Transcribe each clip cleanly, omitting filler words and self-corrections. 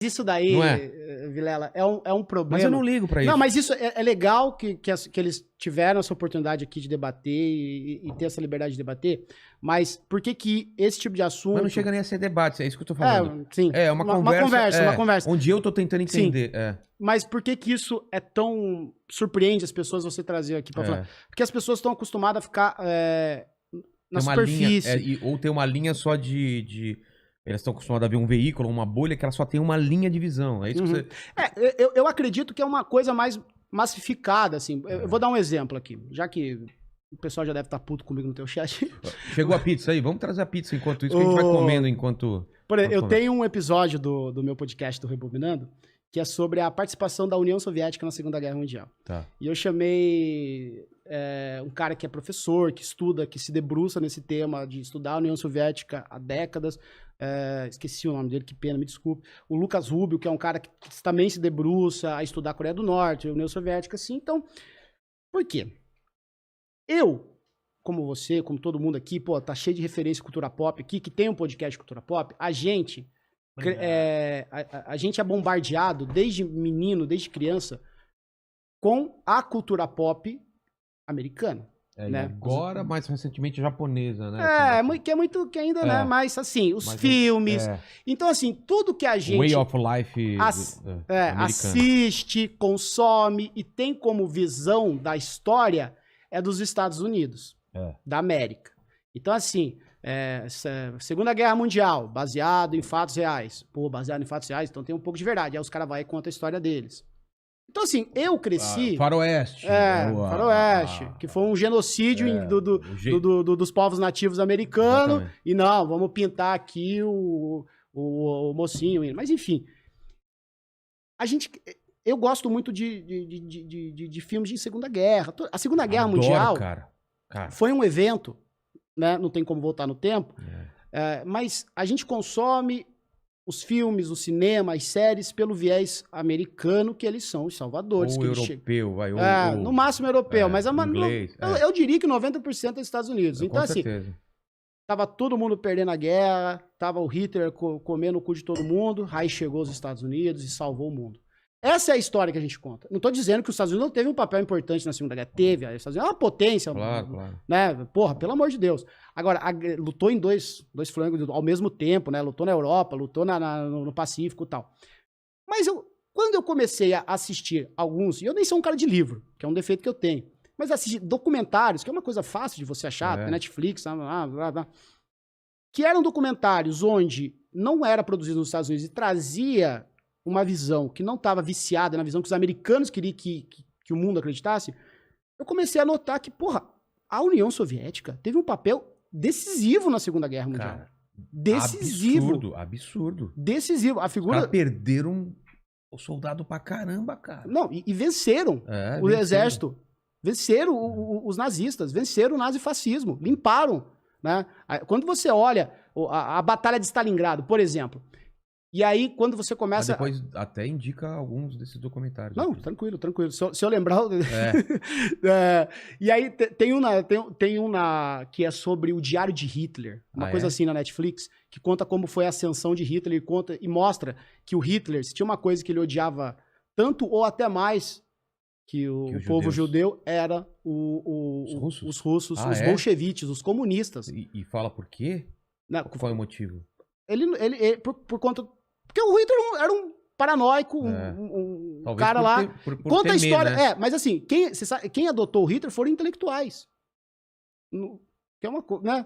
Isso daí, Não é? Vilela, é um problema. Mas eu não ligo pra isso. Não, mas isso é legal que eles tiveram essa oportunidade aqui de debater e ter essa liberdade de debater, mas por que esse tipo de assunto... Mas não chega nem a ser debate, é isso que eu tô falando. Sim. É uma conversa. Uma conversa. Onde eu tô tentando entender. Mas por que isso é tão... surpreende as pessoas você trazer aqui pra falar? Porque as pessoas estão acostumadas a ficar na superfície. Linha, ou ter uma linha só de... Elas estão acostumadas a ver um veículo, uma bolha, que ela só tem uma linha de visão. É isso que você... Eu acredito que é uma coisa mais massificada, assim. Eu vou dar um exemplo aqui, já que o pessoal já deve estar puto comigo no teu chat. Chegou a pizza aí? Vamos trazer a pizza enquanto isso, que a gente vai comendo enquanto... Por exemplo, eu tenho um episódio do meu podcast do Rebobinando, que é sobre a participação da União Soviética na Segunda Guerra Mundial. Tá. E eu chamei um cara que é professor, que estuda, que se debruça nesse tema de estudar a União Soviética há décadas. Esqueci o nome dele, que pena, me desculpe. O Lucas Rubio, que é um cara que também se debruça a estudar a Coreia do Norte, a União Soviética, assim. Então, por quê? Eu, como você, como todo mundo aqui, pô, tá cheio de referência cultura pop aqui, que tem um podcast de cultura pop, a gente é bombardeado desde menino, desde criança, com a cultura pop americana. Né? Agora, mais recentemente, japonesa, né? Que ainda, né? Mas, assim, filmes. Então, assim, tudo que a gente... Way of life assiste, consome e tem como visão da história é dos Estados Unidos, da América. Então, assim, Segunda Guerra Mundial, baseado em fatos reais. Pô, baseado em fatos reais, então tem um pouco de verdade. Aí os caras vão e contam a história deles. Então, assim, eu cresci... Faroeste. Faroeste, que foi um genocídio dos povos nativos americanos. Exatamente. E não, vamos pintar aqui o mocinho. Mas, enfim, eu gosto muito de filmes de Segunda Guerra. A Segunda Guerra Mundial cara. Foi um evento, né? Não tem como voltar no tempo. Mas a gente consome os filmes, o cinema, as séries pelo viés americano, que eles são os salvadores. Ou europeu, no máximo europeu, mas inglês, eu diria que 90% é Estados Unidos. Então, assim, tava todo mundo perdendo a guerra, tava o Hitler comendo o cu de todo mundo, aí chegou os Estados Unidos e salvou o mundo. Essa é a história que a gente conta. Não tô dizendo que os Estados Unidos não teve um papel importante na Segunda Guerra. Teve. Os Estados Unidos é uma potência. Claro. Né? Porra, pelo amor de Deus. Agora, lutou em dois flancos ao mesmo tempo, né? Lutou na Europa, lutou no Pacífico e tal. Mas quando eu comecei a assistir alguns, e eu nem sou um cara de livro, que é um defeito que eu tenho, mas assistir documentários, que é uma coisa fácil de você achar, Netflix, que eram documentários onde não era produzido nos Estados Unidos e trazia uma visão que não estava viciada na visão que os americanos queriam que o mundo acreditasse, eu comecei a notar que, porra, a União Soviética teve um papel decisivo na Segunda Guerra Mundial. Cara, decisivo. Absurdo. Decisivo. A figura... Os caras perderam o soldado pra caramba, cara. Não, e venceram o exército. Venceram os nazistas. Venceram o nazifascismo. Limparam. Né? Quando você olha a Batalha de Stalingrado, por exemplo, e aí, quando você começa... Mas depois até indica alguns desses documentários. Não, tranquilo. Se eu lembrar... E aí, tem uma que é sobre o Diário de Hitler. Uma coisa assim na Netflix, que conta como foi a ascensão de Hitler e mostra que o Hitler, se tinha uma coisa que ele odiava tanto ou até mais que o povo judeu, era os russos, os bolcheviques, os comunistas. E fala por quê? Não, qual foi o motivo? Ele por conta... Porque o Hitler era um paranoico, um cara lá. Conta a história. Né? Mas assim, quem adotou o Hitler foram intelectuais. Que é uma coisa, né?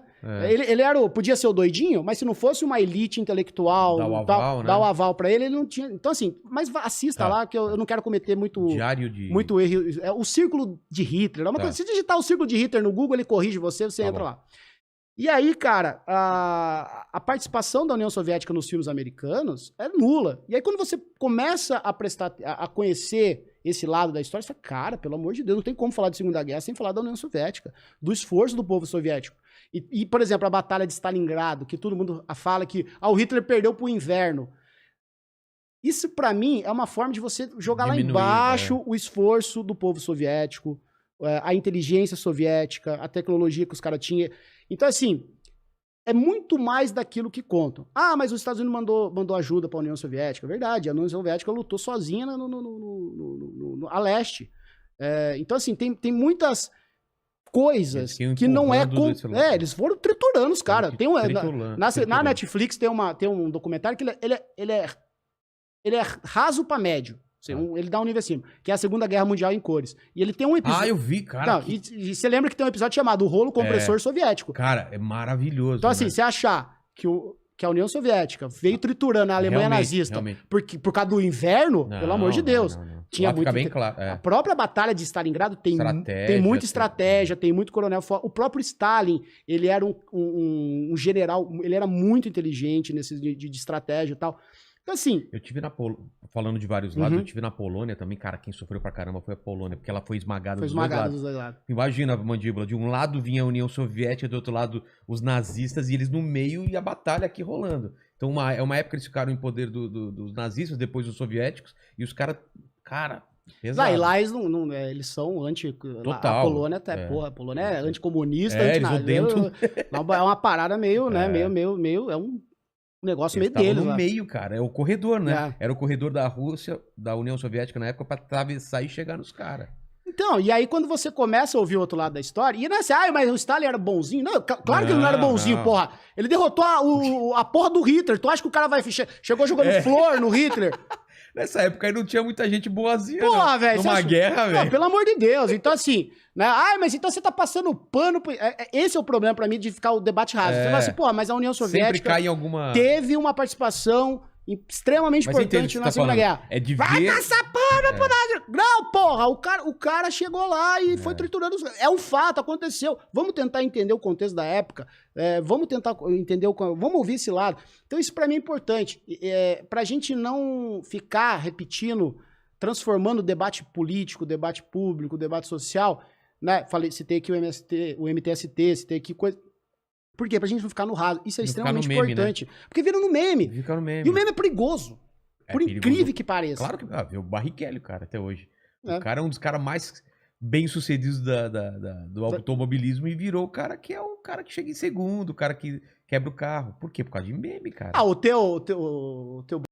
Ele podia ser o doidinho, mas se não fosse uma elite intelectual, dar o aval pra ele não tinha. Então, assim, mas assista lá, que eu não quero cometer muito erro. É o Círculo de Hitler. É uma coisa, se digitar o Círculo de Hitler no Google, ele corrige você entra lá. E aí, cara, a participação da União Soviética nos filmes americanos é nula. E aí, quando você começa a conhecer esse lado da história, você fala, cara, pelo amor de Deus, não tem como falar de Segunda Guerra sem falar da União Soviética, do esforço do povo soviético. E por exemplo, a Batalha de Stalingrado, que todo mundo fala que o Hitler perdeu pro inverno. Isso, pra mim, é uma forma de você jogar lá embaixo o esforço do povo soviético, a inteligência soviética, a tecnologia que os caras tinham. Então, assim, é muito mais daquilo que contam. Ah, mas os Estados Unidos mandou ajuda para a União Soviética. Verdade, a União Soviética lutou sozinha a leste. Então, assim, tem muitas coisas que não é... eles foram triturando os caras. Na Netflix tem um documentário que ele é raso para médio. Ele dá um nível acima, que é a Segunda Guerra Mundial em cores. E ele tem um episódio... Ah, eu vi, cara. Não, e você lembra que tem um episódio chamado O Rolo Compressor Soviético. Cara, é maravilhoso. Então, assim, você achar que a União Soviética veio triturando a Alemanha nazista por causa do inverno, pelo amor de Deus. Não. Tinha muito... bem claro. A própria Batalha de Stalingrado tem muita estratégia, tem muito coronel forte. O próprio Stalin, ele era um general, ele era muito inteligente nesse de estratégia e tal. Então, assim... Eu tive falando de vários lados, eu tive na Polônia também, cara, quem sofreu pra caramba foi a Polônia, porque ela foi esmagada dos dois lados. Imagina a mandíbula, de um lado vinha a União Soviética, do outro lado os nazistas, e eles no meio e a batalha aqui rolando. Então, é uma época que eles ficaram em poder dos nazistas, depois dos soviéticos, e os caras, pesado. E lá eles são anti... Total. A Polônia até, porra, a Polônia é anticomunista, eles odeiam. É uma parada meio, né, meio, é um negócio meio deles. No meio, cara, é o corredor, né? Era o corredor da Rússia, da União Soviética na época, pra atravessar e chegar nos caras. Então, e aí quando você começa a ouvir o outro lado da história, e não é assim, mas o Stalin era bonzinho. Não, claro que ele não era bonzinho, porra. Ele derrotou a porra do Hitler. Tu acha que o cara chegou jogando flor no Hitler? Nessa época aí não tinha muita gente boazinha, porra, velho. Numa guerra, velho. Pelo amor de Deus. Então, assim, né? Mas então você tá passando pano... Esse é o problema pra mim de ficar o debate raso. Você fala assim, porra, mas a União Soviética cai em alguma... teve uma participação extremamente importante na Segunda Guerra. Vai passar pano pro nada. Não, porra, o cara chegou lá e foi triturando. É um fato, aconteceu. Vamos tentar entender o contexto da época. Vamos tentar entender vamos ouvir esse lado. Então isso pra mim é importante. Pra gente não ficar repetindo, transformando o debate político, o debate público, o debate social, né? Citei aqui o MTST, citei aqui coisa... Por quê? Pra gente não ficar no raso. Isso é extremamente importante. Né? Porque vira no meme. Fica no meme. E o meme é perigoso. Por incrível que pareça. Claro que... o Barrichello, cara, até hoje. O cara é um dos caras mais bem-sucedidos do automobilismo e virou o cara que é o cara que chega em segundo, o cara que quebra o carro. Por quê? Por causa de meme, cara. O teu